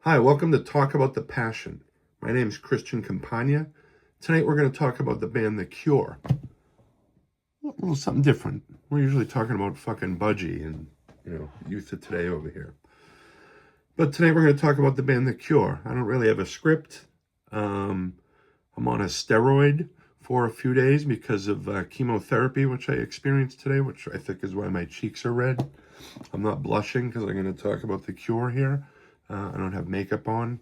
Hi, welcome to Talk About the Passion. My name is Christian Campagna. Tonight we're going to talk about the band The Cure. A little something different. We're usually talking about fucking Budgie and, youth of today over here. But tonight we're going to talk about the band The Cure. I don't really have a script. I'm on a steroid for a few days because of chemotherapy, which I experienced today, which I think is why my cheeks are red. I'm not blushing because I'm going to talk about The Cure here. I don't have makeup on.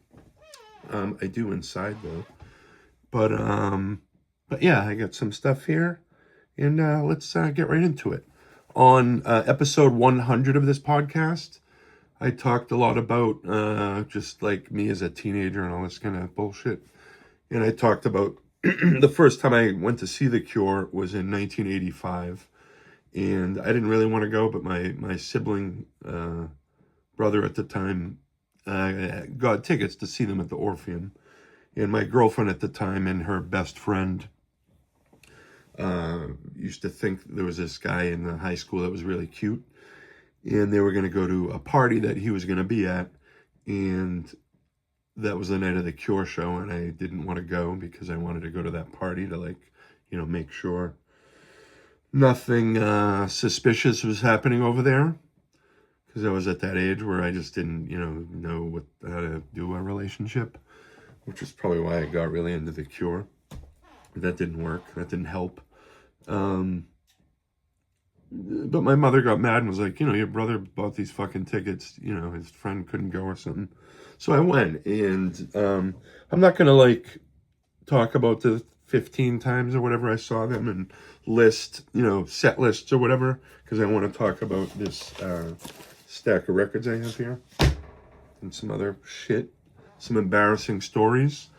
I do inside though. But yeah, I got some stuff here, and let's get right into it. On episode 100 of this podcast, I talked a lot about just like me as a teenager and all this kind of bullshit. And I talked about the first time I went to see The Cure was in 1985, and I didn't really want to go, but my sibling brother at the time got tickets to see them at the Orpheum. And my girlfriend at the time and her best friend used to think there was this guy in the high school that was really cute. And they were going to go to a party that he was going to be at. And that was the night of the Cure show. And I didn't want to go because I wanted to go to that party to make sure nothing suspicious was happening over there. Because I was at that age where I just didn't, know how to do a relationship, which is probably why I got really into The Cure. That didn't work. That didn't help. But my mother got mad and was like, your brother bought these fucking tickets. His friend couldn't go or something. So I went, and I'm not going to talk about the 15 times or whatever I saw them and list, set lists or whatever, because I want to talk about this stack of records I have here and some other shit, some embarrassing stories,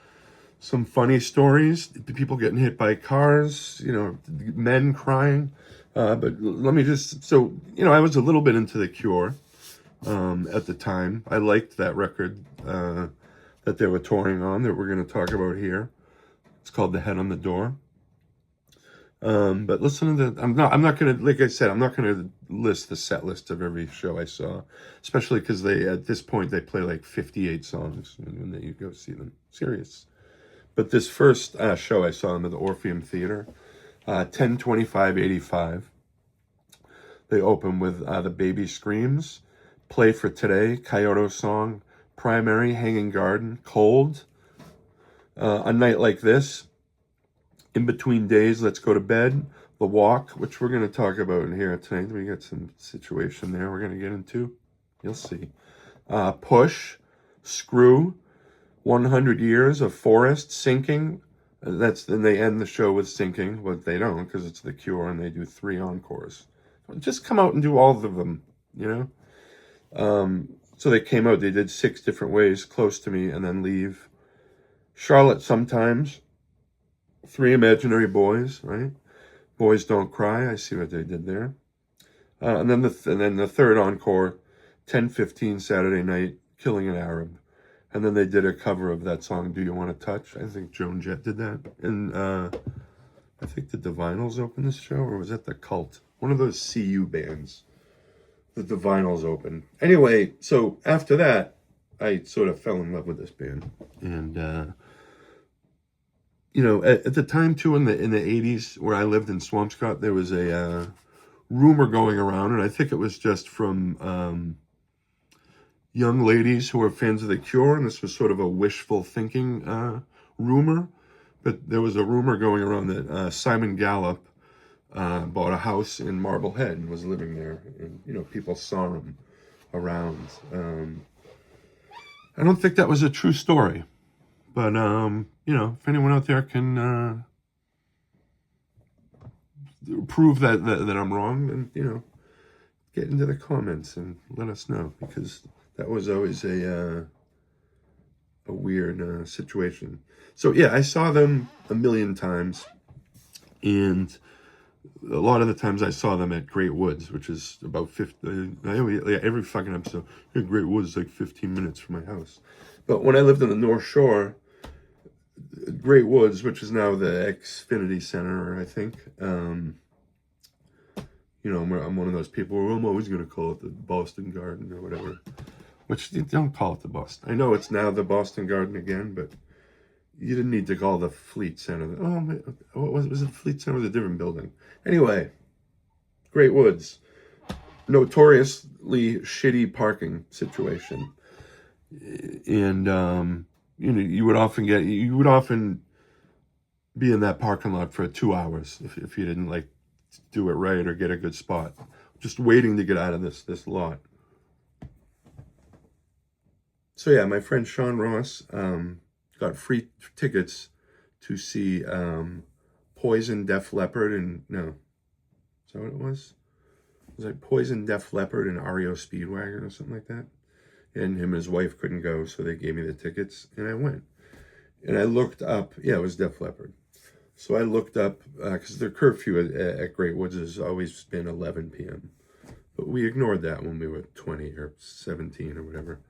some funny stories, people getting hit by cars, men crying. But let me just, I was a little bit into The Cure at the time. I liked that record that they were touring on that we're going to talk about here. It's called The Head on the Door. But listen to the, I'm not going to, like I said, I'm not going to list the set list of every show I saw, especially because at this point, they play 58 songs when you go see them. Serious. But this first show I saw them at the Orpheum Theater, 10/25/85. They open with The Baby Screams, Play for Today, Kyoto Song, Primary, Hanging Garden, Cold, A Night Like This, In Between Days, Let's Go to Bed, The Walk, which we're going to talk about in here tonight. We got some situation there we're going to get into. You'll see. Push, Screw, 100 Years of Forest, Sinking. And they end the show with Sinking, but they don't because it's The Cure and they do 3 encores. Just come out and do all of them, So they came out, they did 6 different ways, Close to Me, and then Leave. Charlotte Sometimes. 3 Imaginary Boys, right? Boys Don't Cry. I see what they did there. And then the third encore, 10:15 Saturday Night, Killing an Arab. And then they did a cover of that song, Do You Want to Touch? I think Joan Jett did that. And I think the Divinyls opened this show, or was that the Cult? One of those CU bands. The Divinyls opened. Anyway, so after that, I sort of fell in love with this band. And at the time too, in the 80s, where I lived in Swampscott, there was a rumor going around, and I think it was just from young ladies who were fans of The Cure, and this was sort of a wishful thinking rumor, but there was a rumor going around that Simon Gallup bought a house in Marblehead and was living there, and people saw him around. I don't think that was a true story. But, if anyone out there can prove that I'm wrong, then, get into the comments and let us know, because that was always a weird situation. So, yeah, I saw them a million times, and a lot of the times I saw them at Great Woods, which is about 50, every fucking episode, Great Woods is 15 minutes from my house. But when I lived on the North Shore, Great Woods, which is now the Xfinity Center, I think. I'm one of those people where I'm always going to call it the Boston Garden or whatever. which you don't call it the Boston. I know it's now the Boston Garden again, but you didn't need to call the Fleet Center. Oh, what was it? The Fleet Center was a different building. Anyway, Great Woods, notoriously shitty parking situation, and you would often be in that parking lot for 2 hours if you didn't like do it right or get a good spot, just waiting to get out of this lot. So yeah, my friend Sean Ross got free tickets to see Poison, Def Leppard, and no, is that what it was? It was like Poison, Def Leppard, and REO Speedwagon or something like that. And him and his wife couldn't go, so they gave me the tickets, and I went. And I looked up, yeah, it was Def Leppard. So I looked up, because their curfew at Great Woods has always been 11 p.m. But we ignored that when we were 20 or 17 or whatever.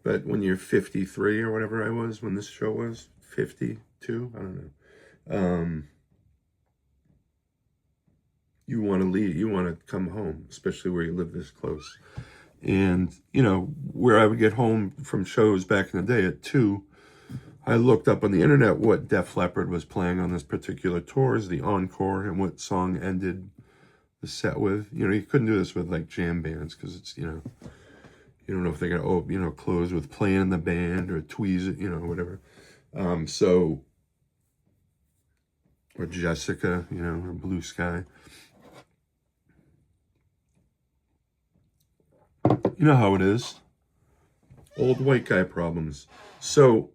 But when you're 53 or whatever I was when this show was, 52, I don't know. You want to leave, you want to come home, especially where you live this close. And, where I would get home from shows back in the day at 2, I looked up on the internet what Def Leppard was playing on this particular tour as the encore and what song ended the set with. You couldn't do this with like jam bands because it's, you don't know if they're going to, close with Playing in the Band or Tweeze It, whatever. Or Jessica, or Blue Sky. You know how it is. Old white guy problems. So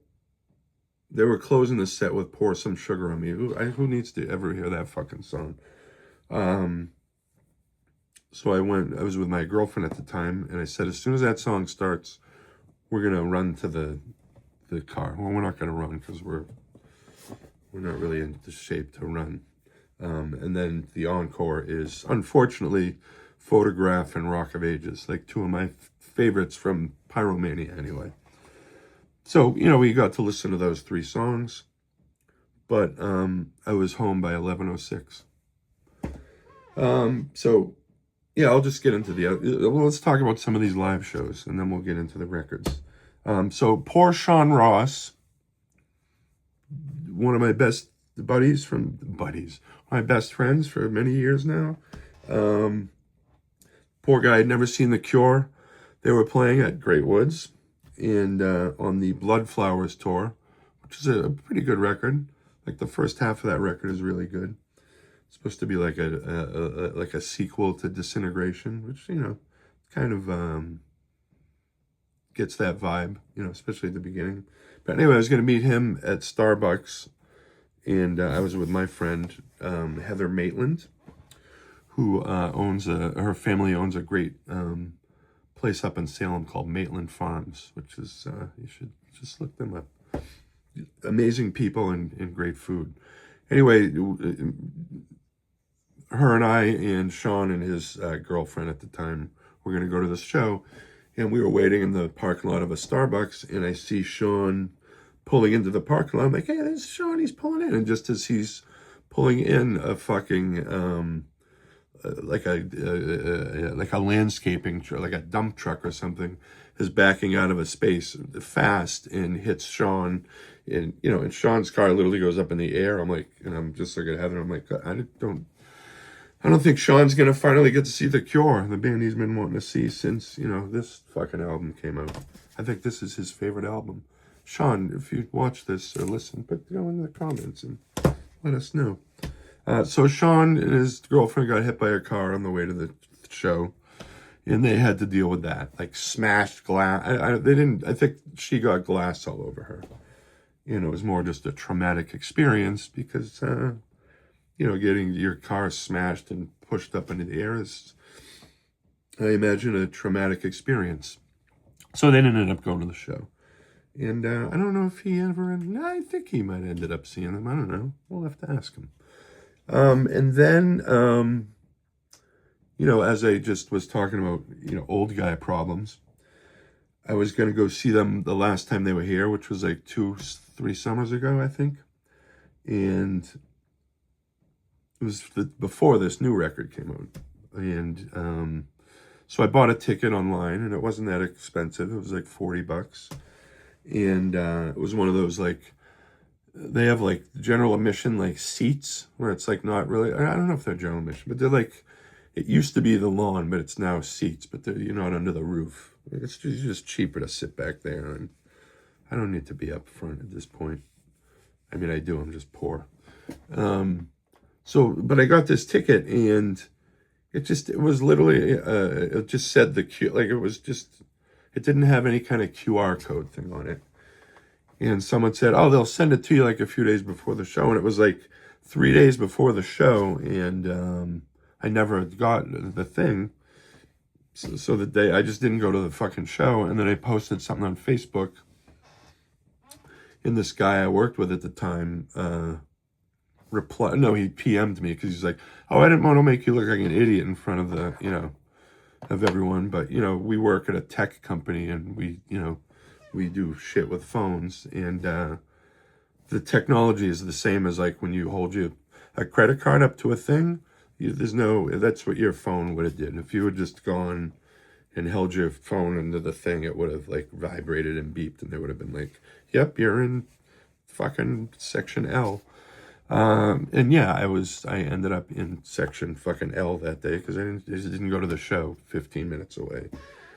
they were closing the set with Pour Some Sugar on Me. Who needs to ever hear that fucking song? So I was with my girlfriend at the time, and I said, as soon as that song starts, we're going to run to the car. Well, we're not going to run because we're not really in the shape to run. And then the encore is, unfortunately, Photograph and Rock of Ages, like two of my favorites from Pyromania anyway. So, we got to listen to those 3 songs, but I was home by 11:06. So, yeah, I'll just get into let's talk about some of these live shows, and then we'll get into the records. So, poor Sean Ross, one of my best my best friends for many years now. Poor guy had never seen The Cure. They were playing at Great Woods and on the Blood Flowers tour, which is a pretty good record. Like the first half of that record is really good. It's supposed to be like a sequel to Disintegration, which kind of gets that vibe, especially at the beginning. But anyway, I was going to meet him at Starbucks, and I was with my friend Heather Maitland, who her family owns a great place up in Salem called Maitland Farms, which is, you should just look them up. Amazing people and great food. Anyway, her and I and Sean and his girlfriend at the time were going to go to this show, and we were waiting in the parking lot of a Starbucks, and I see Sean pulling into the parking lot. I'm like, hey, there's Sean, he's pulling in. And just as he's pulling in, a fucking like a landscaping truck, like a dump truck or something, is backing out of a space fast and hits Sean, and and Sean's car literally goes up in the air. I'm just looking at Heather. I'm like, I don't think Sean's gonna finally get to see The Cure, the band he's been wanting to see since this fucking album came out. I think this is his favorite album. Sean, if you watch this or listen, but go in the comments and let us know. So Sean and his girlfriend got hit by a car on the way to the show, and they had to deal with that, like smashed glass. I think she got glass all over her. It was more just a traumatic experience because, getting your car smashed and pushed up into the air is, I imagine, a traumatic experience. So they ended up going to the show. And I don't know if he ever, I think he might have ended up seeing them. I don't know. We'll have to ask him. And then, as I just was talking about, old guy problems, I was going to go see them the last time they were here, which was like 2-3 summers ago, I think. And it was before this new record came out. And So I bought a ticket online, and it wasn't that expensive. It was like $40. And it was one of those, like, they have like general admission, like seats where it's like not really, I don't know if they're general admission, but they're like, it used to be the lawn, but it's now seats, but you're not under the roof. It's just cheaper to sit back there, and I don't need to be up front at this point. I mean, I do, I'm just poor. But I got this ticket, and it was literally, it just said it didn't have any kind of QR code thing on it. And someone said, oh, they'll send it to you like a few days before the show. And it was like 3 days before the show. And I never got the thing. So the day, I just didn't go to the fucking show. And then I posted something on Facebook. And this guy I worked with at the time he PM'd me because he's like, oh, I didn't want to make you look like an idiot in front of of everyone. But, we work at a tech company, and we do shit with phones, and the technology is the same as like when you hold a credit card up to a thing. That's what your phone would have did. If you had just gone and held your phone into the thing, it would have like vibrated and beeped, and they would have been like, yep, you're in fucking section L. And yeah, I ended up in section fucking L that day because I just didn't go to the show 15 minutes away.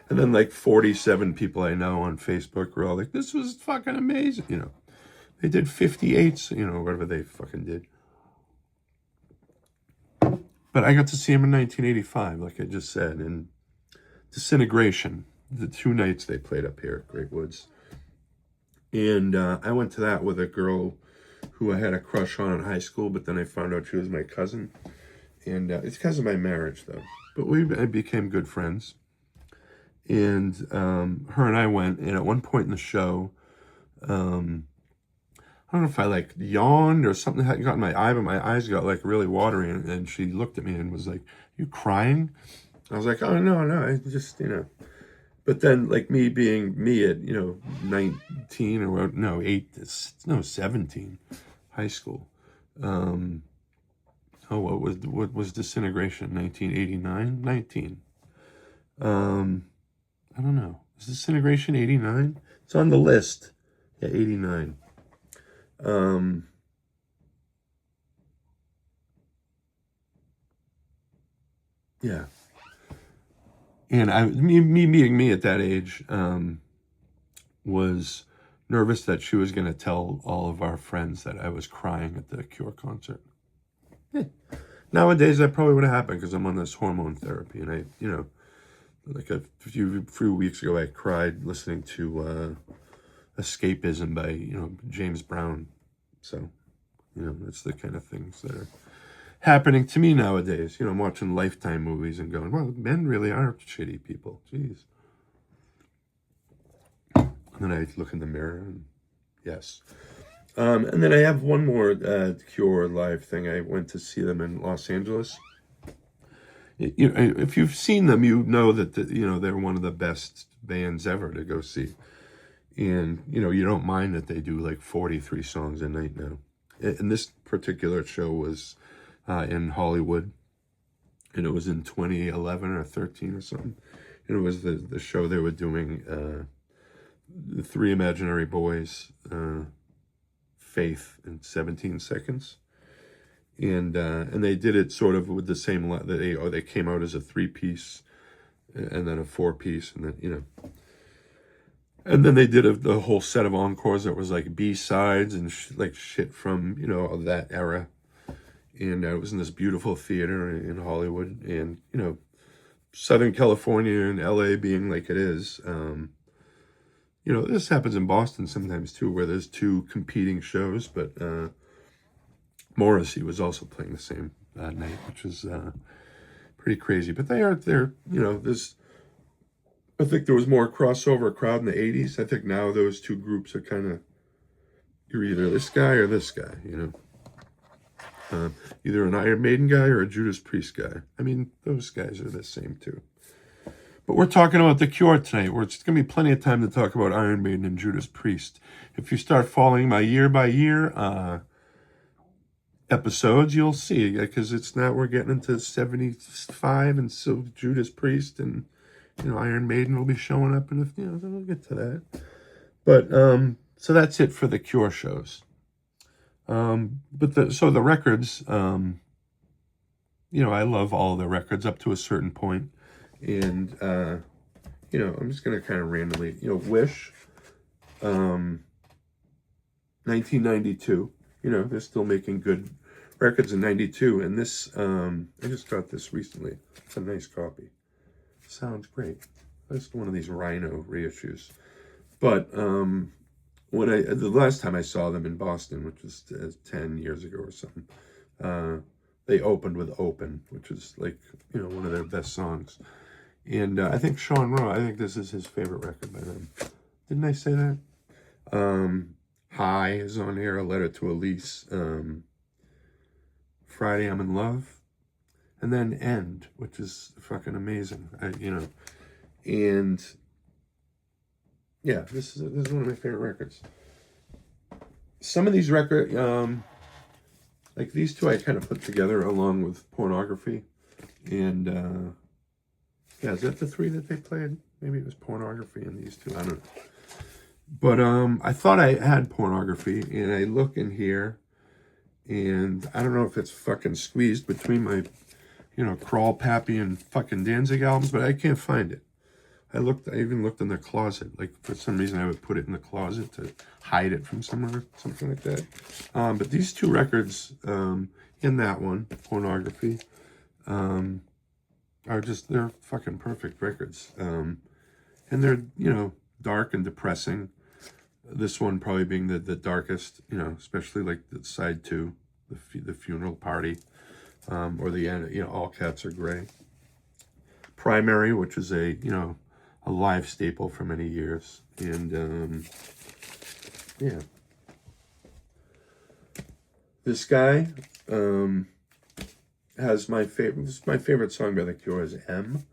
And then like 47 people I know on Facebook were all like, this was fucking amazing. They did 58s, whatever they fucking did. But I got to see him in 1985, like I just said, in Disintegration, the 2 nights they played up here at Great Woods. And I went to that with a girl who I had a crush on in high school, but then I found out she was my cousin. And it's because of my marriage, though. But I became good friends. And her and I went, and at one point in the show, I don't know if I like yawned or something had got in my eye, but my eyes got like really watery, and she looked at me and was like, you crying? I was like, oh, no, I just, But then, like, me being me at, 19 or, no, 17, high school. What was Disintegration, 1989? 19. I don't know. Is Disintegration 89? It's on the list. Yeah, 89. Yeah. And me being me at that age, was nervous that she was going to tell all of our friends that I was crying at the Cure concert. Nowadays, that probably would have happened because I'm on this hormone therapy, and I, like a few weeks ago, I cried listening to Escapism by, James Brown. So, that's the kind of things that are happening to me nowadays. I'm watching Lifetime movies and going, well, men really are shitty people. Jeez. And then I look in the mirror and yes. And then I have one more Cure live thing. I went to see them in Los Angeles. If you've seen them, you know that they're one of the best bands ever to go see. And, you don't mind that they do like 43 songs a night now. And this particular show was in Hollywood, and it was in 2011 or 13 or something. And it was the show they were doing, the Three Imaginary Boys, Faith in 17 Seconds. And they did it sort of with the same, they came out as a 3-piece and then a 4-piece, and then, and then they did the whole set of encores that was like B-sides and like shit from, that era. And it was in this beautiful theater in Hollywood, and, Southern California and LA being like it is, this happens in Boston sometimes too, where there's 2 competing shows, but Morrissey was also playing the same night, which is pretty crazy. But they're I think there was more crossover crowd in the 80s. I think now those 2 groups are kind of, you're either this guy or this guy, either an Iron Maiden guy or a Judas Priest guy. I mean, those guys are the same too. But we're talking about The Cure tonight, where it's going to be plenty of time to talk about Iron Maiden and Judas Priest. If you start following my year-by-year episodes, you'll see, because we're getting into 75, and so Judas Priest and Iron Maiden will be showing up, and if we'll get to that. But so that's it for the Cure shows. But the records, I love all the records up to a certain point, and I'm just gonna kind of randomly, Wish, 1992. They're still making good records in 92, and this, I just got this recently. It's a nice copy. Sounds great. Just one of these Rhino reissues. But the last time I saw them in Boston, which was 10 years ago or something, they opened with "Open," which is like one of their best songs. And I think Sean Rowe, I think this is his favorite record by them. Didn't I say that? High is on here, A Letter to Elise. Friday, I'm in Love. And then End, which is fucking amazing. And yeah, this is one of my favorite records. Some of these records, like these two, I kind of put together along with Pornography. And is that the three that they played? Maybe it was Pornography and these two. I don't know. But I thought I had Pornography, and I look in here, and I don't know if it's fucking squeezed between my, Crawl, Pappy, and fucking Danzig albums, but I can't find it. I even looked in the closet. Like, for some reason, I would put it in the closet to hide it from somewhere, something like that. But these two records, in that one, Pornography, they're fucking perfect records. And they're, dark and depressing. This one probably being the darkest, especially like the side 2, the funeral party, or the end, All Cats Are Gray. Primary, which is a live staple for many years. And this guy has my favorite song by The Cure is M.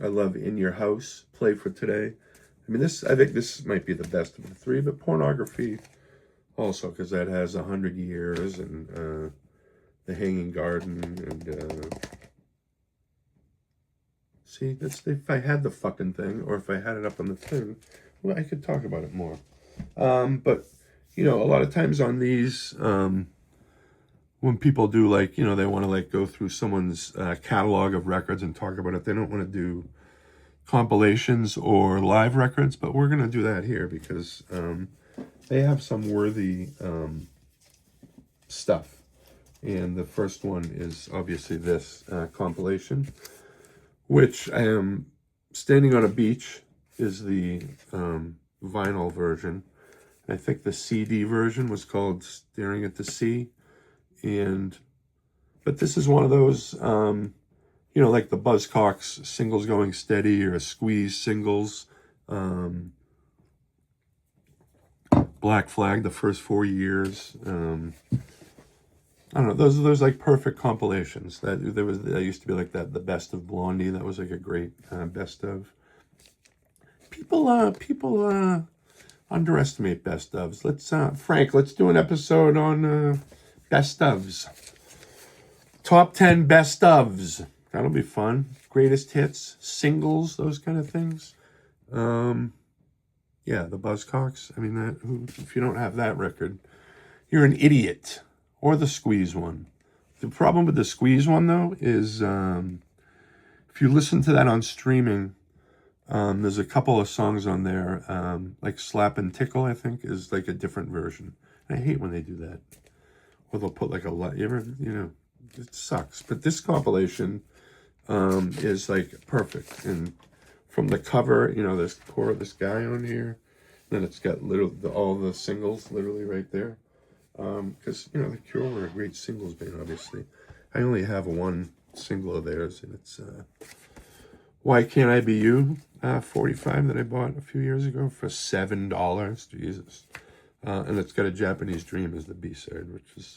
I love In Your House, Play for Today. I think this might be the best of the three, but Pornography also, because that has 100 Years and The Hanging Garden, and see, that's if I had the fucking thing, or if I had it up on the thing, well, I could talk about it more. But a lot of times on these, when people do they want to go through someone's catalog of records and talk about it, they don't want to do compilations or live records, but we're going to do that here because they have some worthy stuff. And the first one is obviously this compilation, which I am Standing on a Beach is the vinyl version. I think the CD version was called Staring at the Sea. But this is one of those, like the Buzzcocks Singles Going Steady or Squeeze singles. Black Flag, the first 4 years. I don't know. Those like perfect compilations. That used to be like that. The Best of Blondie. That was like a great best of. People underestimate best ofs. Frank, let's do an episode on best ofs. Top 10 best ofs. That'll be fun. Greatest hits, singles, those kind of things. The Buzzcocks. If you don't have that record, you're an idiot. Or the Squeeze one. The problem with the Squeeze one, though, is if you listen to that on streaming, there's a couple of songs on there, like Slap and Tickle, I think, is like a different version. And I hate when they do that. Or they'll put like it sucks. But this compilation is like perfect. And from the cover, this this guy on here. Then it's got all the singles literally right there. Because, The Cure were a great singles band, obviously. I only have one single of theirs, and it's Why Can't I Be You, 45 that I bought a few years ago for $7. Jesus. And it's got A Japanese Dream as the B-side, which is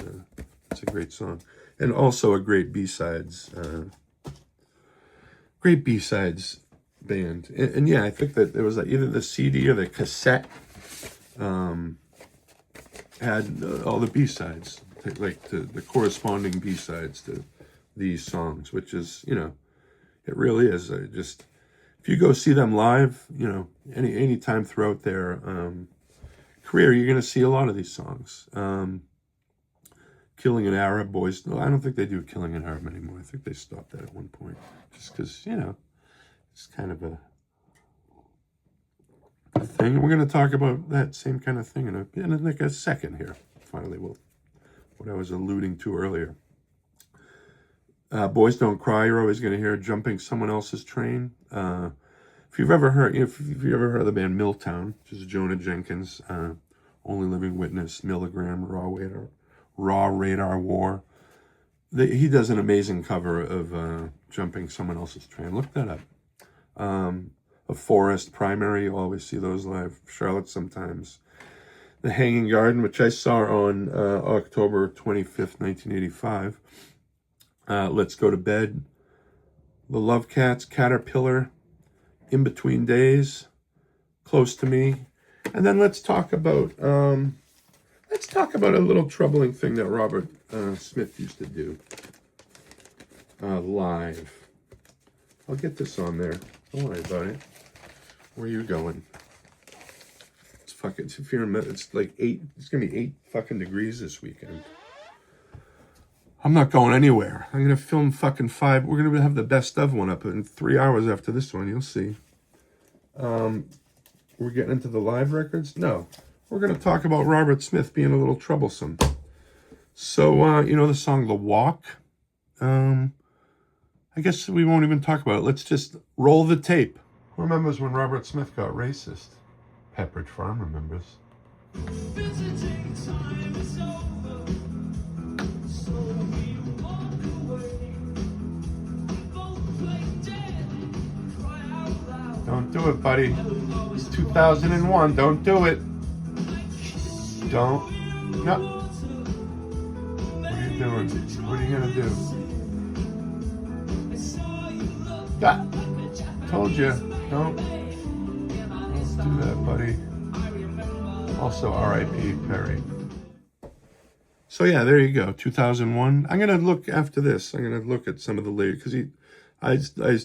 it's a great song. And also a great B-sides band. And yeah, I think that there was either the CD or the cassette had all the B-sides, like the corresponding B-sides to these songs, which is, It really is. Just if you go see them live, you know, any time throughout their career, you're going to see a lot of these songs. Killing an Arab, Boys. No, I don't think they do Killing an Arab anymore. I think they stopped that at one point, just because, you know, it's kind of a thing. We're going to talk about that same kind of thing in like a second here. Finally, what I was alluding to earlier. Boys Don't Cry. You're always going to hear Jumping Someone Else's Train. If you've ever heard of the band Milltown, which is Jonah Jenkins, Only Living Witness, Milligram, Raw Radar War. He does an amazing cover of Jumping Someone Else's Train. Look that up. A Forest, Primary, you always see those live. Charlotte sometimes. The Hanging Garden, which I saw on October 25th, 1985. Let's Go to Bed. The Love Cats, Caterpillar, In Between Days, Close to Me. And then let's talk about a little troubling thing that Robert Smith used to do live. I'll get this on there. Don't worry about it. Where are you going? It's fucking, if you're it's like it's gonna be 8 fucking degrees this weekend. I'm not going anywhere. I'm gonna film fucking 5. We're gonna have the best of one up in 3 hours after this one. You'll see. We're getting into the live records? No. We're going to talk about Robert Smith being a little troublesome. So, you know the song The Walk? I guess we won't even talk about it. Let's just roll the tape. Who remembers when Robert Smith got racist? Pepperidge Farm remembers. Visiting time is over, so we walk away. Both play dead, cry out loud. Don't do it, buddy. It's 2001. Don't do it. Don't. No. What are you doing? What are you going to do? Ah, told you. Don't do that, buddy. Also, R.I.P. Perry. So yeah, there you go. 2001. I'm going to look after this. I'm going to look at some of the later, because I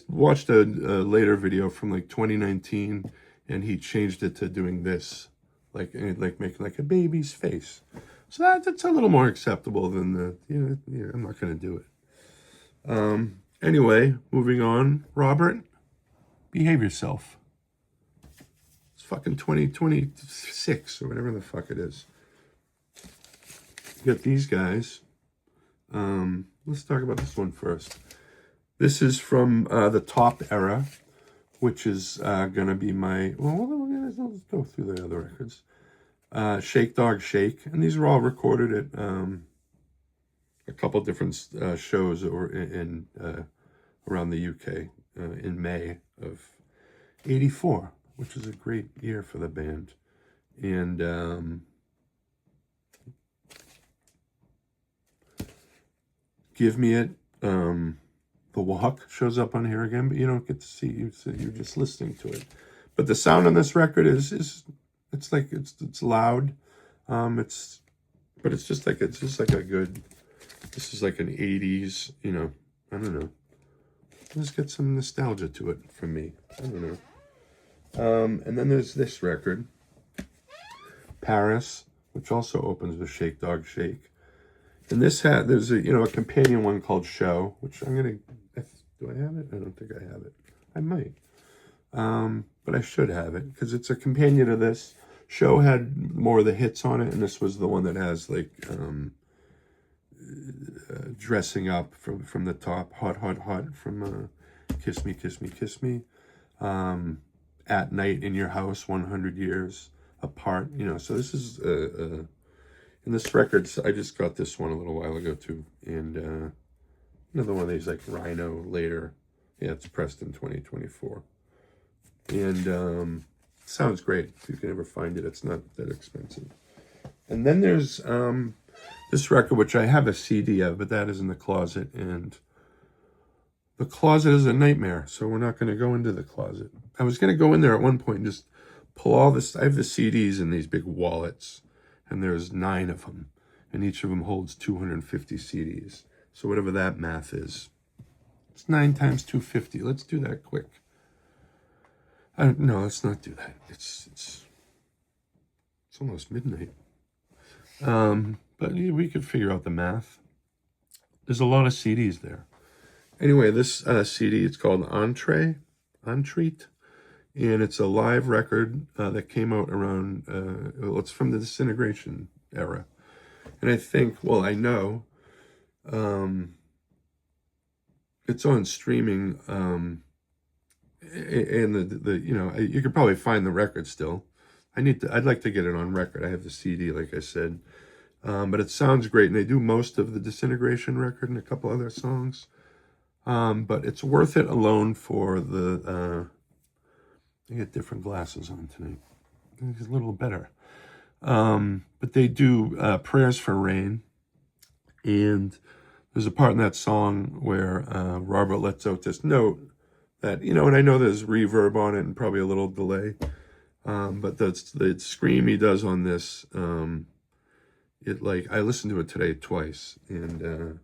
watched a later video from like 2019, and he changed it to doing this. Like making like a baby's face. So that's a little more acceptable than I'm not going to do it. Anyway, moving on. Robert, behave yourself. It's fucking 2026 or whatever the fuck it is. You got these guys. Let's talk about this one first. This is from the Top era, which is going to be my... Well, let's go through the other records. Shake Dog Shake. And these are all recorded at a couple different shows or in around the UK in May of 84, which is a great year for the band. And Give Me It. The Walk shows up on here again, but you don't get to see you. So you're just listening to it. But the sound on this record is it's loud. It's just like a good. This is like an 80s. You know, I don't know. Let's get some nostalgia to it for me. I don't know. And then there's this record, Paris, which also opens with Shake Dog Shake. And there's a companion one called Show, which I'm gonna. Do I have it? I don't think I have it. I might. But I should have it because it's a companion to this. Show had more of the hits on it, and this was the one that has like Dressing Up from the Top, Hot Hot Hot from Kiss Me Kiss Me Kiss Me, At Night in Your House, 100 Years Apart. So this is in this record. I just got this one a little while ago too, and another one of these like Rhino later. Yeah, it's pressed in 2024. And sounds great. If you can ever find it, it's not that expensive. And then there's this record, which I have a CD of, but that is in the closet. And the closet is a nightmare, so we're not going to go into the closet. I was going to go in there at one point and just pull all this. I have the CDs in these big wallets, and there's 9 of them. And each of them holds 250 CDs. So whatever that math is. It's 9 times 250. Let's do that quick. No, let's not do that. It's almost midnight. But we could figure out the math. There's a lot of CDs there. Anyway, this CD, it's called Entree, and it's a live record that came out around, well, it's from the Disintegration era. And I think, well, I know, it's on streaming, and the you know, you could probably find the record still. I'd like to get it on record. I have the CD, like I said. But it sounds great, and they do most of the Disintegration record and a couple other songs. But it's worth it alone for the, I get different glasses on tonight. It's a little better. But they do Prayers for Rain, and there's a part in that song where Robert lets out this note that, you know, and I know there's reverb on it and probably a little delay, but the scream he does on this, it, like, I listened to it today twice, and you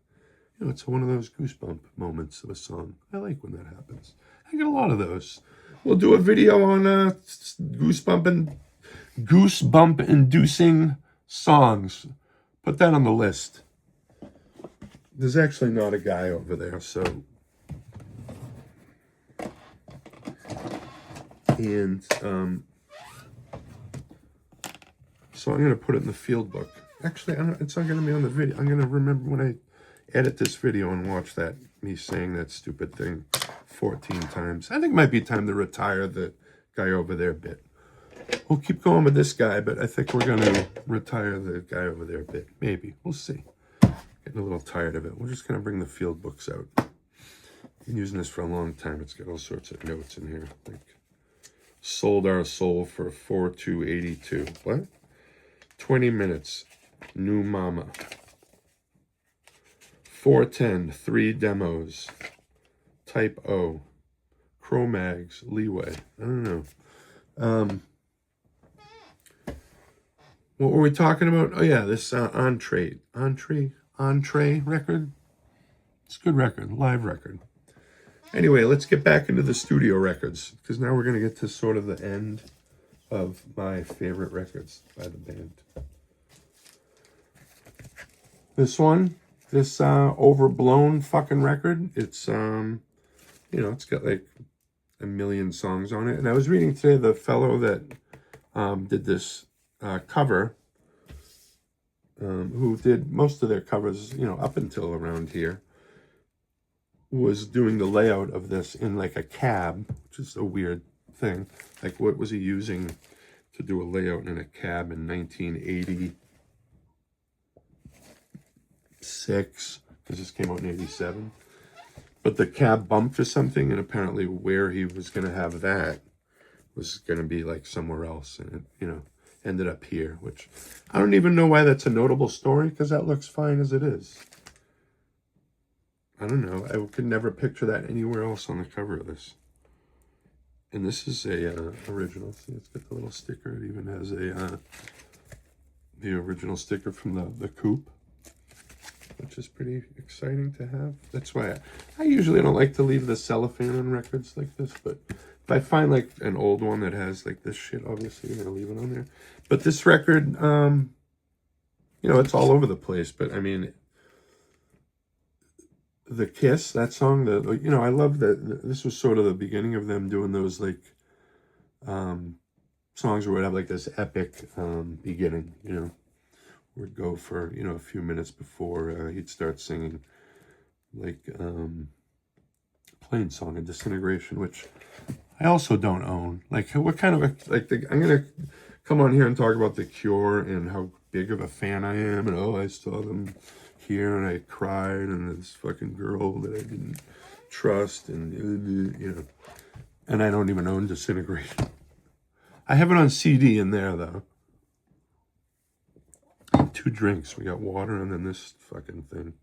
know, it's one of those goosebump moments of a song. I like when that happens. I get a lot of those. We'll do a video on goosebump-inducing songs. Put that on the list. There's actually not a guy over there, so. And so I'm going to put it in the field book. Actually, it's not going to be on the video. I'm going to remember when I edit this video and watch that, me saying that stupid thing 14 times. I think it might be time to retire the guy over there bit. We'll keep going with this guy, but I think we're going to retire the guy over there bit. Maybe. We'll see. Getting a little tired of it. We're just going to bring the field books out. Been using this for a long time. It's got all sorts of notes in here. Like, sold our soul for 4282. What? 20 minutes. New Mama. 410. 3 demos. Type O. Cro-Mags. Leeway. I don't know. What were we talking about? Oh yeah, this Entree record. It's a good record, live record. Anyway, let's get back into the studio records, because now we're going to get to sort of the end of my favorite records by the band. This one, this overblown fucking record, it's you know, it's got like a million songs on it. And I was reading today, the fellow that did this cover, who did most of their covers, you know, up until around here, was doing the layout of this in like a cab, which is a weird thing. Like, what was he using to do a layout in a cab in 1986? Because this came out in 87. But the cab bumped or something, and apparently where he was going to have that was going to be like somewhere else, and it, you know, ended up here, which I don't even know why that's a notable story, because that looks fine as it is. I don't know. I could never picture that anywhere else on the cover of this. And this is a original. See, it's got the little sticker. It even has a the original sticker from the coupe, which is pretty exciting to have. That's why I usually don't like to leave the cellophane on records like this, but if I find like an old one that has like this shit, obviously I'm gonna leave it on there. But this record, you know, it's all over the place. But I mean, the Kiss, that song, you know, I love that. This was sort of the beginning of them doing those like songs where would have like this epic beginning, you know. Would go for, you know, a few minutes before he'd start singing, like Plain Song and Disintegration, which I also don't own. Like, what kind of I'm gonna come on here and talk about The Cure and how big of a fan I am, and oh, I saw them here and I cried, and this fucking girl that I didn't trust, and you know, and I don't even own Disintegration. I have it on CD in there though. 2 drinks. We got water and then this fucking thing.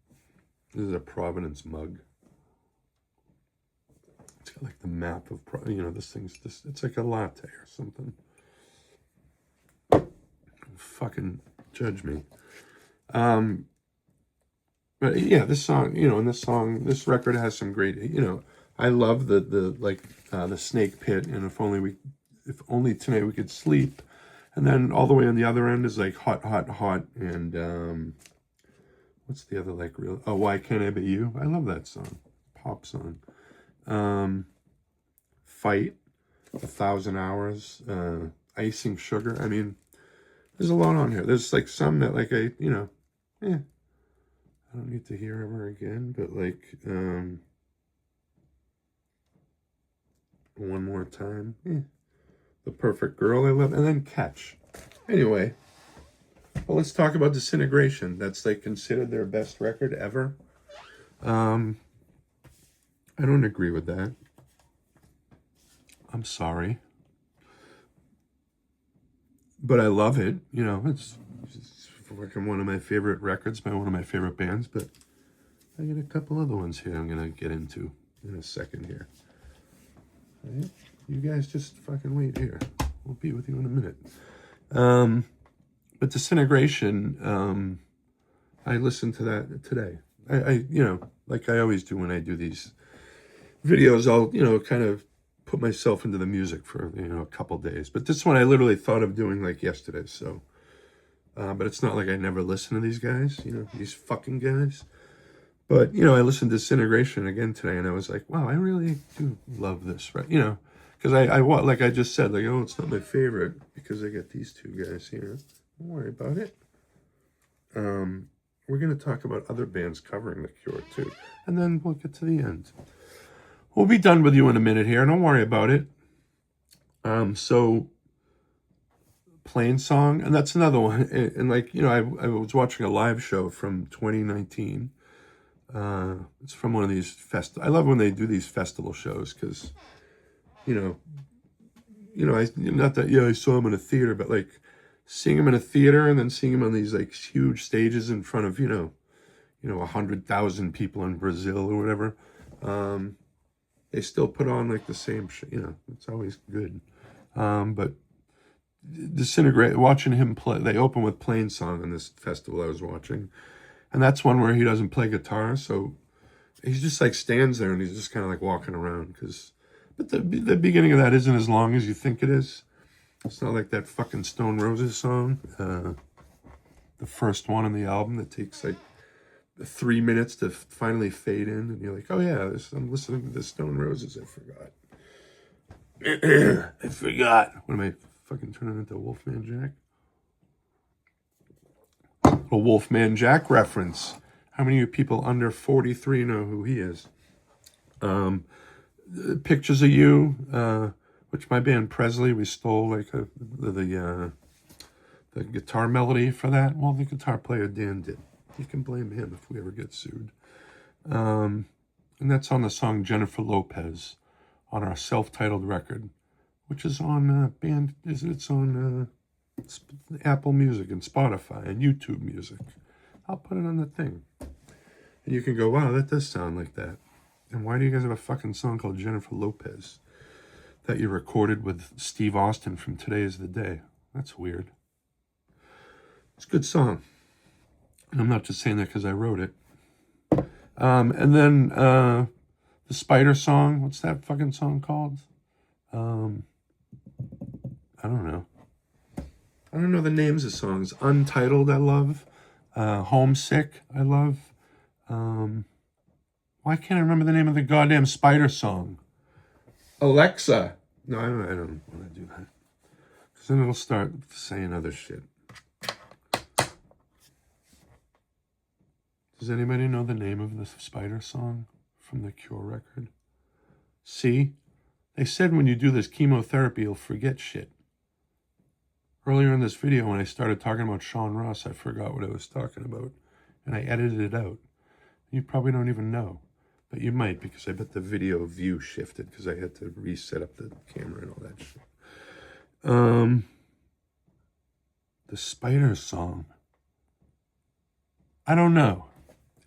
This is a Providence mug. It's got like the map of, you know, this thing's this. It's like a latte or something. Fucking judge me. But yeah, this song, this record has some great, I love the the Snake Pit, and if only tonight we could sleep, and then all the way on the other end is like Hot, Hot, Hot, and what's the other like real? Oh, Why Can't I Be You? I love that song, pop song. Fight, 1,000 Hours, Icing Sugar. I mean, there's a lot on here. There's like some that like I don't need to hear ever again, but like One More Time, The Perfect Girl I love, and then Catch. Anyway, well, let's talk about Disintegration. That's like considered their best record ever. I don't agree with that. I'm sorry, but I love it. It's fucking one of my favorite records by one of my favorite bands. But I got a couple other ones here I'm gonna get into in a second here. All right? You guys just fucking wait here. We'll be with you in a minute. But Disintegration, I listened to that today. I like I always do when I do these videos, I'll kind of put myself into the music for a couple days. But this one I literally thought of doing like yesterday. So, but it's not like I never listen to these guys, these fucking guys. But I listened to Disintegration again today, and I was like, wow, I really do love this, right? Because I like I just said, like, oh, it's not my favorite because I got these two guys here. Don't worry about it. We're going to talk about other bands covering The Cure, too. And then we'll get to the end. We'll be done with you in a minute here. Don't worry about it. So, Plain Song, and that's another one. And like, I was watching a live show from 2019. It's from one of these I love when they do these festival shows because, I not that, I saw him in a theater, but like, seeing him in a theater and then seeing him on these like huge stages in front of 100,000 people in Brazil or whatever, they still put on like the same shit. It's always good. But watching him play, they open with Plain Song on this festival I was watching, and that's one where he doesn't play guitar, so he's just like stands there and he's just kind of like walking around. But the beginning of that isn't as long as you think it is. It's not like that fucking Stone Roses song, the first one on the album that takes like 3 minutes to finally fade in, and you're like, oh yeah, I'm listening to the Stone Roses. I forgot. I forgot. What am I fucking turning into Wolfman Jack? A Wolfman Jack reference. How many of you people under 43 know who he is? Pictures of You, which my band Presley, we stole like the guitar melody for that. Well, the guitar player Dan did. You can blame him if we ever get sued. And that's on the song Jennifer Lopez on our self-titled record, which is on it's on Apple Music and Spotify and YouTube Music. I'll put it on the thing. And you can go, wow, that does sound like that. And why do you guys have a fucking song called Jennifer Lopez that you recorded with Steve Austin from Today Is the Day? That's weird. It's a good song. And I'm not just saying that because I wrote it. And then the Spider song. What's that fucking song called? I don't know. I don't know the names of songs. Untitled, I love. Homesick, I love. Why can't I remember the name of the goddamn Spider song? Alexa. No, I don't want to do that. Because then it'll start saying other shit. Does anybody know the name of the Spider song from the Cure record? See? They said when you do this chemotherapy, you'll forget shit. Earlier in this video, when I started talking about Sean Ross, I forgot what I was talking about. And I edited it out. You probably don't even know. But you might, because I bet the video view shifted, because I had to reset up the camera and all that shit. The Spider song. I don't know.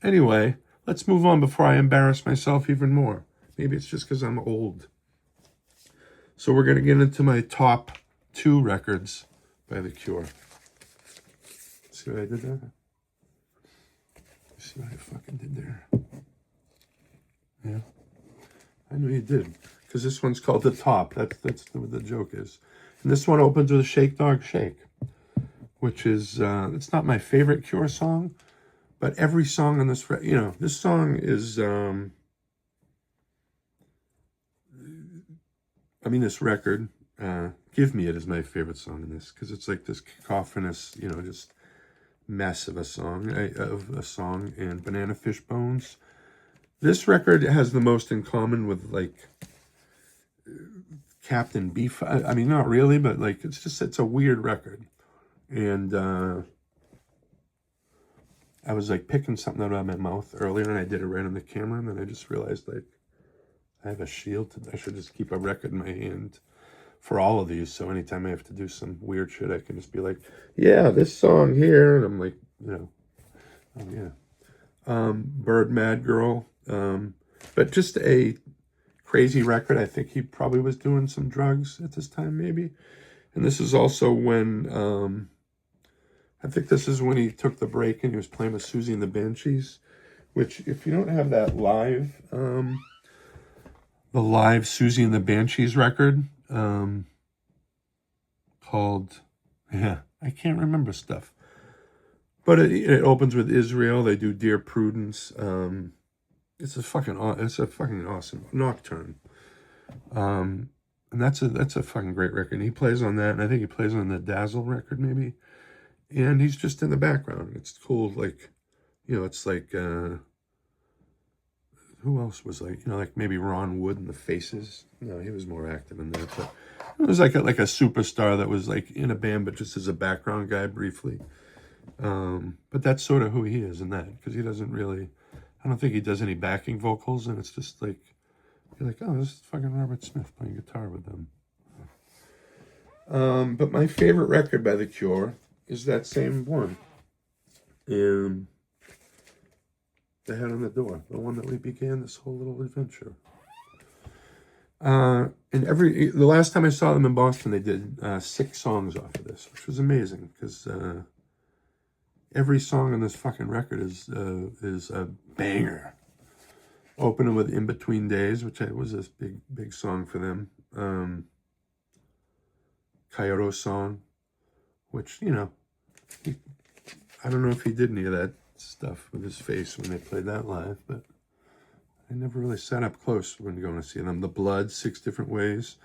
Anyway, let's move on before I embarrass myself even more. Maybe it's just because I'm old. So we're going to get into my top 2 records by The Cure. See what I did there? see what I fucking did there. Yeah, I knew you did. Because this one's called The Top. That's what the joke is. And this one opens with a Shake Dog Shake, which is, it's not my favorite Cure song, but every song on this, this song is, this record, Give Me It is my favorite song in this, because it's like this cacophonous, just mess of a song, and Banana Fish Bones. This record has the most in common with, like, Captain Beef. I mean, not really, but, like, it's a weird record. And I was, like, picking something out of my mouth earlier, and I did it right on the camera, and then I just realized, like, I have a shield. I should just keep a record in my hand for all of these, so anytime I have to do some weird shit, I can just be like, yeah, this song here, and I'm like, oh, yeah. Bird Mad Girl. But just a crazy record. I think he probably was doing some drugs at this time, maybe. And this is also when, I think this is when he took the break and he was playing with Susie and the Banshees, which, if you don't have that live, the live Susie and the Banshees record, called, I can't remember stuff. But it opens with Israel. They do Dear Prudence. It's a fucking awesome Nocturne. And that's a fucking great record. And he plays on that, and I think he plays on the Dazzle record maybe. And he's just in the background. It's cool, like, it's like, who else was like maybe Ron Wood in the Faces. No, he was more active in that. But it was like a superstar that was like in a band, but just as a background guy briefly. But that's sort of who he is in that, because he doesn't really, I don't think he does any backing vocals, and it's just like, you're like, oh, this is fucking Robert Smith playing guitar with them. But my favorite record by The Cure is that same one. The Head on the Door, the one that we began this whole little adventure. And the last time I saw them in Boston, they did 6 songs off of this, which was amazing, because every song on this fucking record is a banger. Opening with In Between Days, which was a big song for them. Kyoto Song, which, I don't know if he did any of that stuff with his face when they played that live, but I never really sat up close when going to see them. The Blood, 6 Different Ways.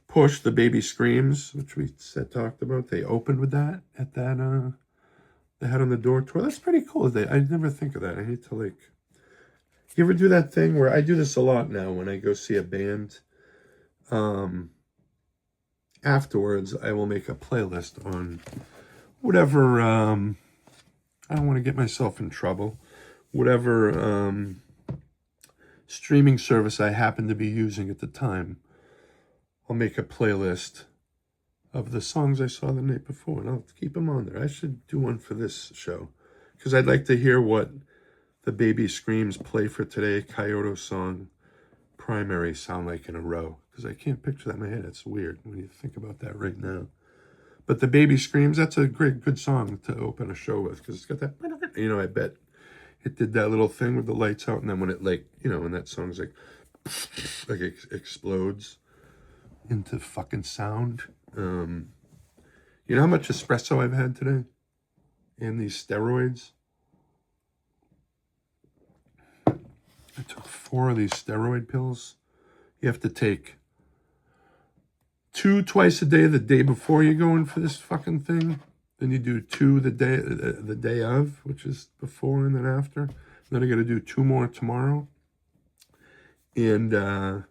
Push, The Baby Screams, which we talked about. They opened with that at that The Head on the Door tour. That's pretty cool. I never think of that. I need to, like, you ever do that thing where I do this a lot now when I go see a band? Afterwards, I will make a playlist on whatever, I don't want to get myself in trouble, whatever streaming service I happen to be using at the time. I'll make a playlist of the songs I saw the night before, and I'll keep them on there. I should do one for this show, because I'd like to hear what The Baby Screams, Play for Today, Kyoto Song, Primary sound like in a row, because I can't picture that in my head. It's weird when you think about that right now. But The Baby Screams, that's a good song to open a show with, because it's got that, I bet it did that little thing with the lights out, and then when it, like, when that song's like it explodes into fucking sound. You know how much espresso I've had today? And these steroids? I took 4 of these steroid pills. You have to take 2 twice a day the day before you go in for this fucking thing. Then you do 2 the day of, which is before and then after. And then I got to do 2 more tomorrow. And the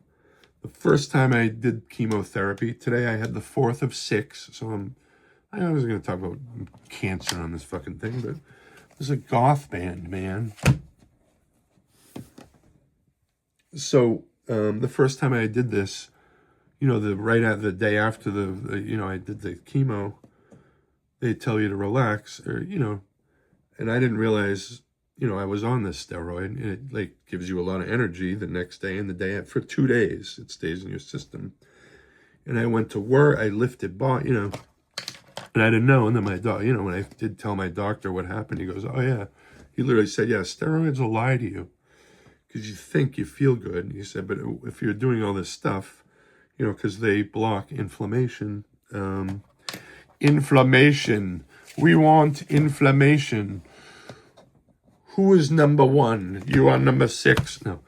first time I did chemotherapy, today I had the 4th of 6. So I was going to talk about cancer on this fucking thing, but it was a goth band, man. So the first time I did this, the day after I did the chemo, they tell you to relax, or, and I didn't realize, I was on this steroid, and it, like, gives you a lot of energy the next day and the day for 2 days. It stays in your system. And I went to work, I lifted, and I didn't know. And then my when I did tell my doctor what happened, he goes, oh yeah, He literally said, yeah, steroids will lie to you because you think you feel good. He said, but if you're doing all this stuff, you know, because they block inflammation. Inflammation. We want inflammation. Who is number one? You are number 6. No.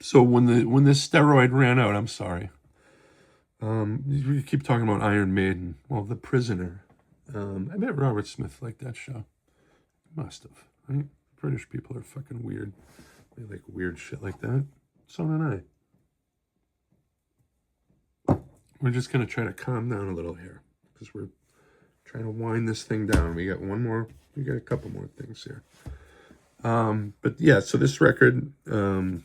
So when this steroid ran out, I'm sorry. We keep talking about Iron Maiden. Well, The Prisoner. I bet Robert Smith liked that show. Must have, right? British people are fucking weird. They like weird shit like that. So did I. We're just going to try to calm down a little here because we're trying to wind this thing down. We got a couple more things here. But yeah, so this record, what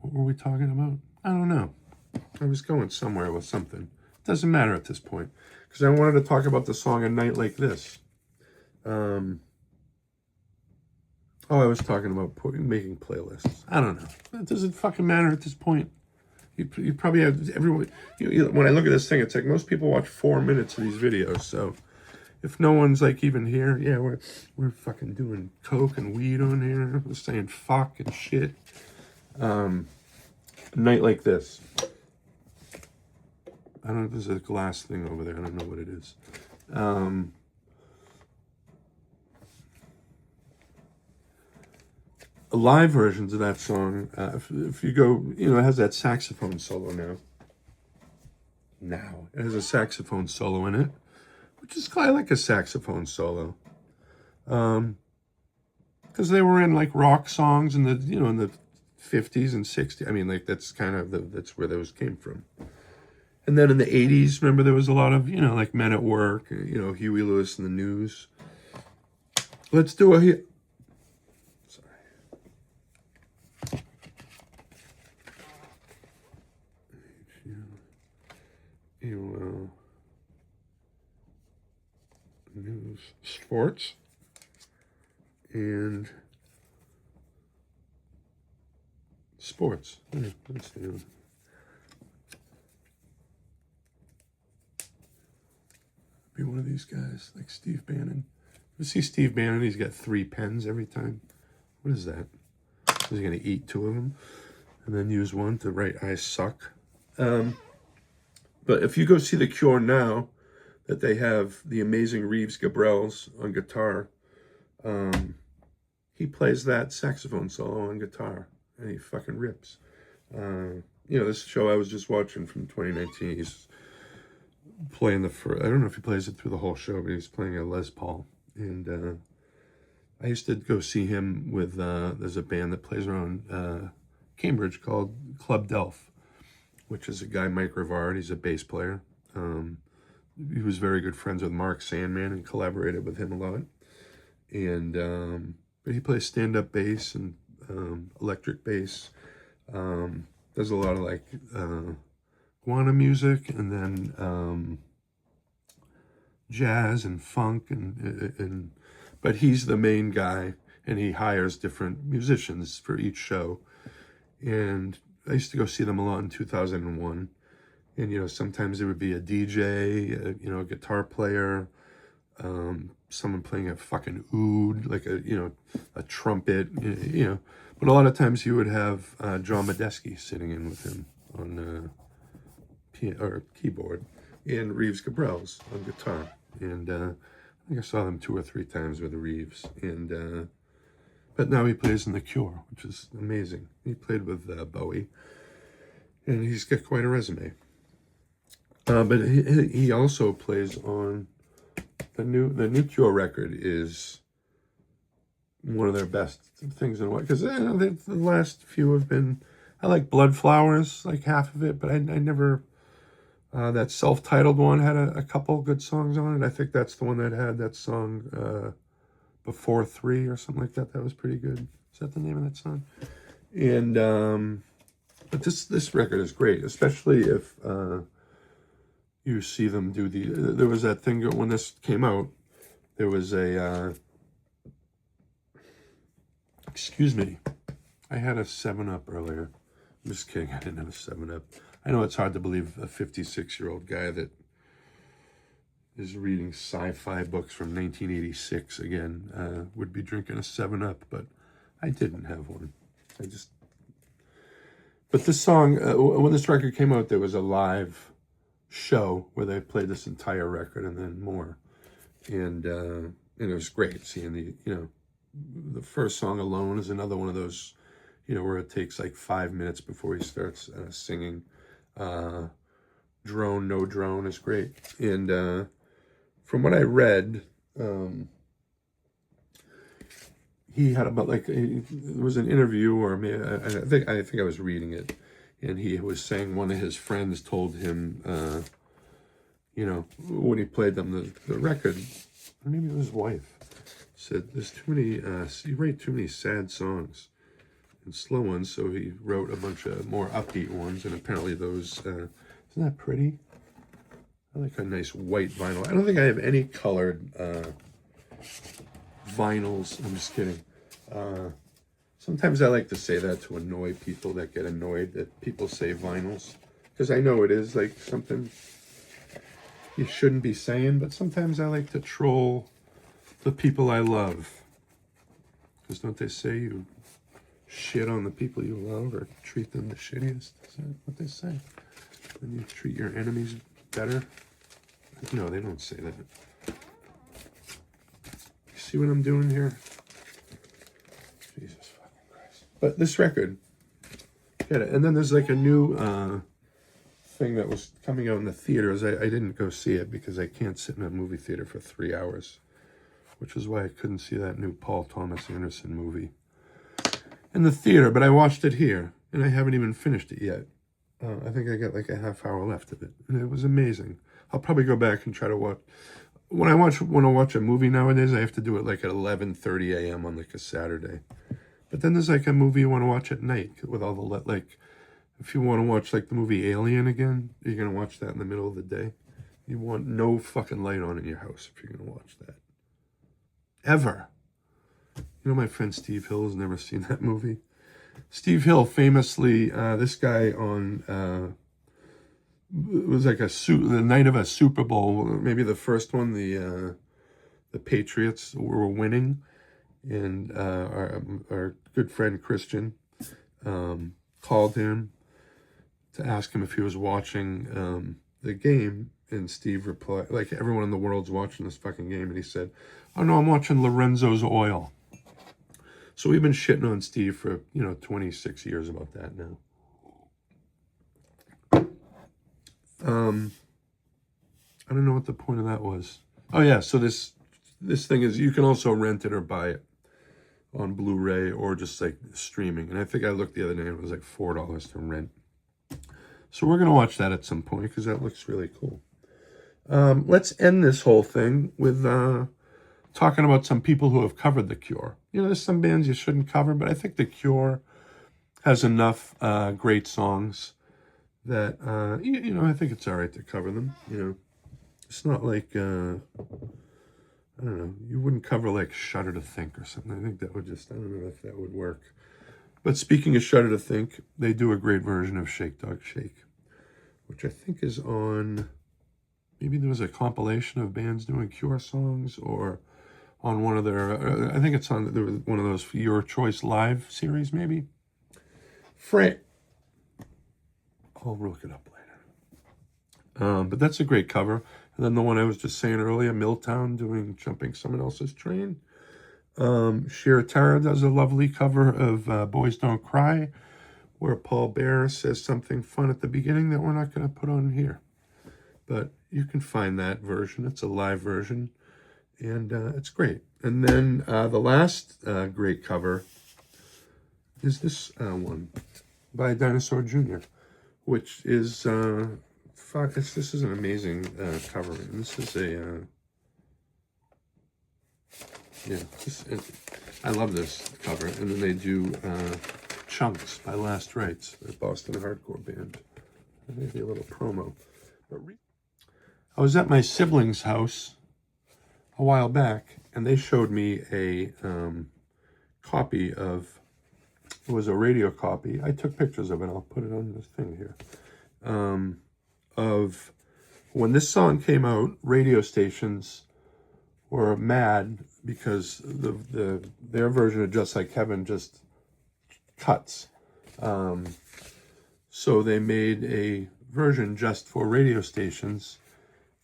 were we talking about? I don't know. I was going somewhere with something. Doesn't matter at this point because I wanted to talk about the song A Night Like This. I was talking about making playlists. I don't know. It doesn't fucking matter at this point. You probably have everyone. When I look at this thing, it's like most people watch 4 minutes of these videos. So if no one's like even here, yeah, we're fucking doing coke and weed on here. We're saying fuck and shit. A Night Like This. I don't know if there's a glass thing over there. I don't know what it is. Live versions of that song, if you go, it has that saxophone solo now. It has a saxophone solo in it, which is kind of like a saxophone solo. Because they were in like rock songs in the 50s and 60s. I mean, like that's kind of that's where those came from. And then in the 80s, remember there was a lot of, like Men at Work, Huey Lewis and the News. Let's do a... Sorry. News, sports, and sports. Let's do... Be one of these guys, like Steve Bannon. You see Steve Bannon, he's got 3 pens every time. What is that? Is he going to eat 2 of them? And then use one to write I suck? But if you go see The Cure now, that they have the amazing Reeves Gabrels on guitar, he plays that saxophone solo on guitar, and he fucking rips. This show I was just watching from 2019, he's playing I don't know if he plays it through the whole show, but he's playing a Les Paul. And I used to go see him with, there's a band that plays around Cambridge called Club Delph, which is a guy, Mike Rivard. He's a bass player. He was very good friends with Mark Sandman and collaborated with him a lot. And but he plays stand-up bass and electric bass. Does a lot of like Guana music, and then jazz and funk, and but he's the main guy, and he hires different musicians for each show. And I used to go see them a lot in 2001, and sometimes it would be a DJ, a guitar player, someone playing a fucking oud, like a trumpet, But a lot of times he would have John Medeski sitting in with him on keyboard, and Reeves Gabrels on guitar. And I think I saw them 2 or 3 times with Reeves. And but now he plays in The Cure, which is amazing. He played with Bowie, and he's got quite a resume. But he also plays on the new Cure record. Is one of their best things in a while, because the last few have been. I like Blood Flowers, like half of it, but I never. That self-titled one had a couple good songs on it. I think that's the one that had that song Before 3 or something like that. That was pretty good. Is that the name of that song? And but this record is great, especially if you see them do there was that thing when this came out. There was a excuse me. I had a 7-Up earlier. I'm just kidding. I didn't have a 7-Up. I know it's hard to believe a 56-year-old guy that is reading sci-fi books from 1986 again. Would be drinking a 7-Up, but I didn't have one. But this song, when this record came out, there was a live show where they played this entire record and then more. And it was great seeing the first song alone is another one of those, where it takes like 5 minutes before he starts singing. Drone, no drone is great. And from what I read, he had about there was an interview, or maybe I think I was reading it, and he was saying one of his friends told him, when he played them the record, or maybe it was his wife, said there's too many, you write too many sad songs and slow ones, so he wrote a bunch of more upbeat ones, and apparently those, isn't that pretty? I like a nice white vinyl. I don't think I have any colored vinyls. I'm just kidding. Sometimes I like to say that to annoy people that get annoyed that people say vinyls, because I know it is like something you shouldn't be saying, but sometimes I like to troll the people I love, because don't they say you shit on the people you love or treat them the shittiest? Is that what they say? And you treat your enemies better? No, they don't say that. You see what I'm doing here? Jesus fucking Christ. But this record, get it. And then there's like a new thing that was coming out in the theaters. I didn't go see it because I can't sit in a movie theater for 3 hours, which is why I couldn't see that new Paul Thomas Anderson movie in the theater. But I watched it here, and I haven't even finished it yet. I think I got like a half hour left of it, and it was amazing. I'll probably go back and try to watch. When I want to watch a movie nowadays, I have to do it like at 11:30 a.m. on like a Saturday. But then there's like a movie you want to watch at night with all the like. If you want to watch like the movie Alien again, you're gonna watch that in the middle of the day. You want no fucking light on in your house if you're gonna watch that. Ever. My friend Steve Hill has never seen that movie. Steve Hill famously, this guy on, it was like the night of a Super Bowl, maybe the first one, the Patriots were winning, and our good friend Christian called him to ask him if he was watching the game, and Steve replied, like, everyone in the world's watching this fucking game, and he said, oh no, I'm watching Lorenzo's Oil. So we've been shitting on Steve for, 26 years about that now. I don't know what the point of that was. Oh yeah, so this thing is, you can also rent it or buy it on Blu-ray or just like streaming. And I think I looked the other day, it was like $4 to rent. So we're going to watch that at some point because that looks really cool. Let's end this whole thing with talking about some people who have covered The Cure. There's some bands you shouldn't cover, but I think The Cure has enough great songs that, I think it's all right to cover them. It's not like, I don't know, you wouldn't cover like Shudder to Think or something. I think that would I don't know if that would work. But speaking of Shudder to Think, they do a great version of Shake Dog Shake, which I think is on, maybe there was a compilation of bands doing Cure songs, or on one of their, I think it's on one of those Your Choice Live series, maybe. I'll look it up later. But that's a great cover. And then the one I was just saying earlier, Milltown doing Jumping Someone Else's Train. Shira Tara does a lovely cover of Boys Don't Cry, where Paul Bearer says something fun at the beginning that we're not going to put on here. But you can find that version. It's a live version, and it's great. And then the last great cover is this one by Dinosaur Jr., which is, this is an amazing cover. And this is I love this cover. And then they do Chunks by Last Rites, a Boston hardcore band. Maybe a little promo. But I was at my siblings' house a while back, and they showed me a copy of, it was a radio copy. I took pictures of it. I'll put it on this thing here. Of When this song came out, radio stations were mad because their version of Just Like Heaven just cuts. So they made a version just for radio stations,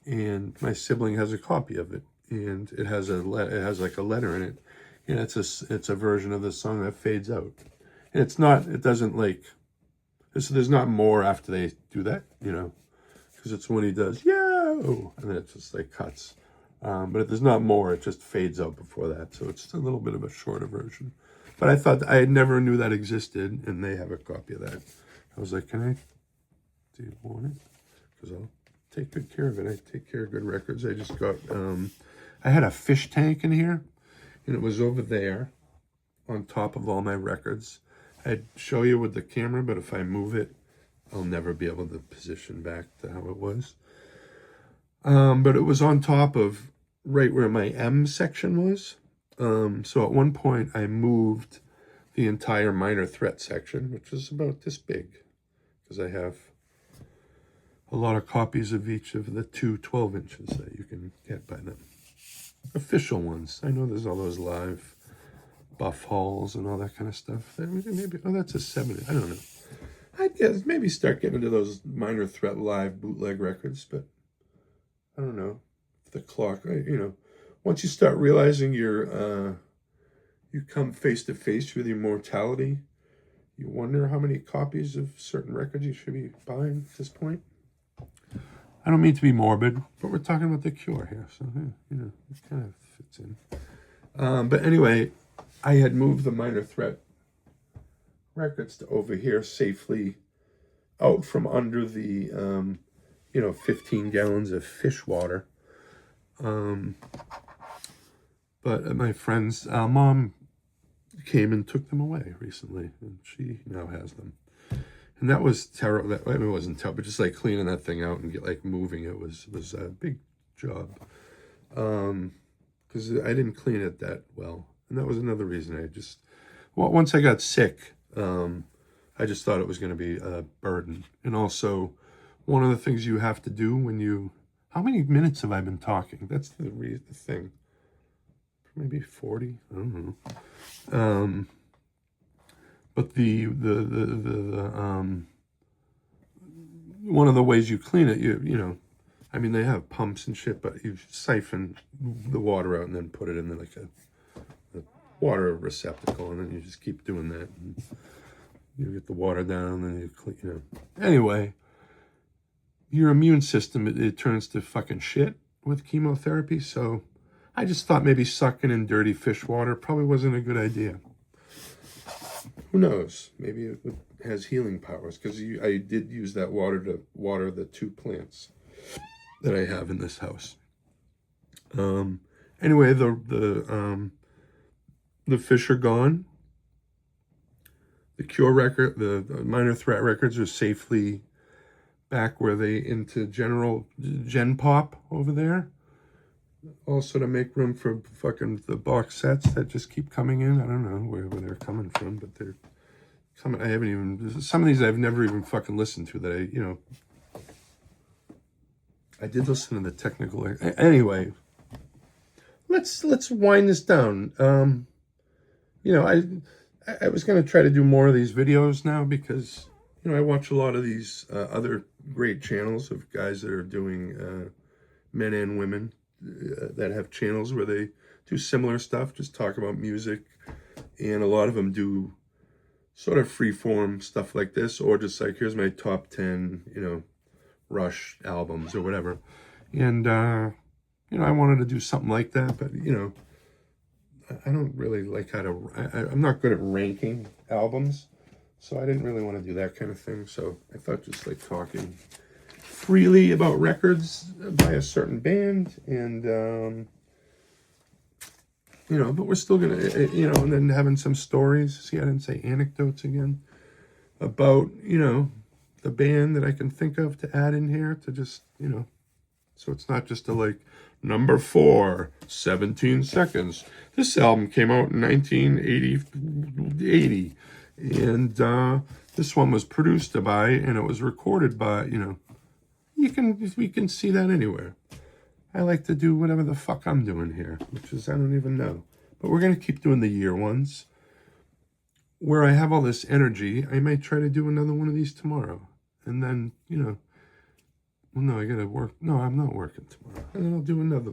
and my sibling has a copy of it, and it has like a letter in it, and it's a version of the song that fades out, and it doesn't like, so there's not more after they do that, because it's when he does yo, and then it just like cuts, but there's not more. It just fades out before that, so it's a little bit of a shorter version. But I thought I never knew that existed, and they have a copy of that. I was like, do you want it? Because I'll take good care of it. I take care of good records. I just got, I had a fish tank in here, and it was over there on top of all my records. I'd show you with the camera, but if I move it, I'll never be able to position back to how it was. But it was on top of right where my M section was. So at one point I moved the entire minor threat section, which is about this big, because I have a lot of copies of each of the two 12 inches that you can get by them. Official ones. I know there's all those live buff hauls and all that kind of stuff. Maybe, that's a 70. I don't know. I'd guess maybe start getting into those minor threat live bootleg records, but I don't know. The clock, once you start realizing you come face to face with your mortality, you wonder how many copies of certain records you should be buying at this point. I don't mean to be morbid, but we're talking about The Cure here, so it kind of fits in. But anyway, I had moved the minor threat records to over here safely, out from under the 15 gallons of fish water. But my friend's mom came and took them away recently, and she now has them. And that was terrible. It wasn't terrible, but just like cleaning that thing out and moving it was a big job. Because I didn't clean it that well, and that was another reason once I got sick, I just thought it was going to be a burden. And also, one of the things you have to do how many minutes have I been talking? That's the thing. Maybe 40. I don't know. But the one of the ways you clean it, they have pumps and shit, but you siphon the water out and then put it in a water receptacle, and then you just keep doing that. And you get the water down, and then you clean. Anyway, your immune system it turns to fucking shit with chemotherapy. So I just thought maybe sucking in dirty fish water probably wasn't a good idea. Who knows? Maybe it has healing powers, because I did use that water to water the 2 plants that I have in this house. Anyway, the fish are gone. The Cure record, the minor threat records are safely back where they into Gen Pop over there. Also to make room for fucking the box sets that just keep coming in. I don't know where they're coming from, but they're coming. Some of these I've never even fucking listened to that I did listen to the technical. Anyway, let's wind this down. I was going to try to do more of these videos now because, I watch a lot of these other great channels of guys that are doing men and women that have channels where they do similar stuff, just talk about music, and a lot of them do sort of freeform stuff like this, or just like, here's my top 10, Rush albums or whatever. And, I wanted to do something like that, but, I don't really like I'm not good at ranking albums, so I didn't really want to do that kind of thing. So I thought just like talking freely about records by a certain band, and but we're still gonna and then having some stories. See, I didn't say anecdotes again about the band that I can think of to add in here to just so it's not just number 4, 17 seconds. This album came out in 1980, and this one was produced by, and it was recorded by, we can see that anywhere. I like to do whatever the fuck I'm doing here, which is I don't even know. But we're gonna keep doing the year ones. Where I have all this energy, I might try to do another one of these tomorrow. And then, well, no, I gotta work. No, I'm not working tomorrow. And then I'll do another,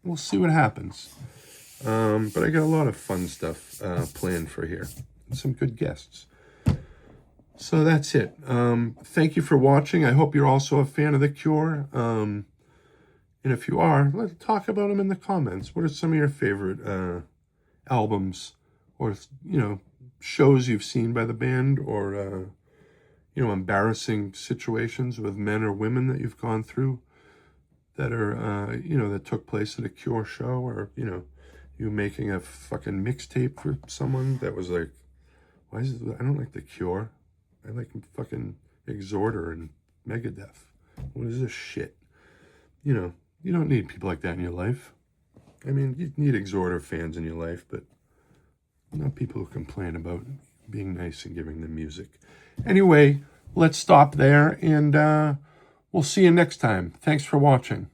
we'll see what happens. But I got a lot of fun stuff planned for here. And some good guests. So that's it. Thank you for watching. I hope you're also a fan of The Cure. And if you are, let's talk about them in the comments. What are some of your favorite albums or, shows you've seen by the band, or, embarrassing situations with men or women that you've gone through that are, that took place at a Cure show, or, you making a fucking mixtape for someone that was like, why is it, I don't like The Cure. I like fucking Exhorder and Megadeth. What is this shit? You don't need people like that in your life. I mean, you need Exhorder fans in your life, but not people who complain about being nice and giving them music. Anyway, let's stop there, and we'll see you next time. Thanks for watching.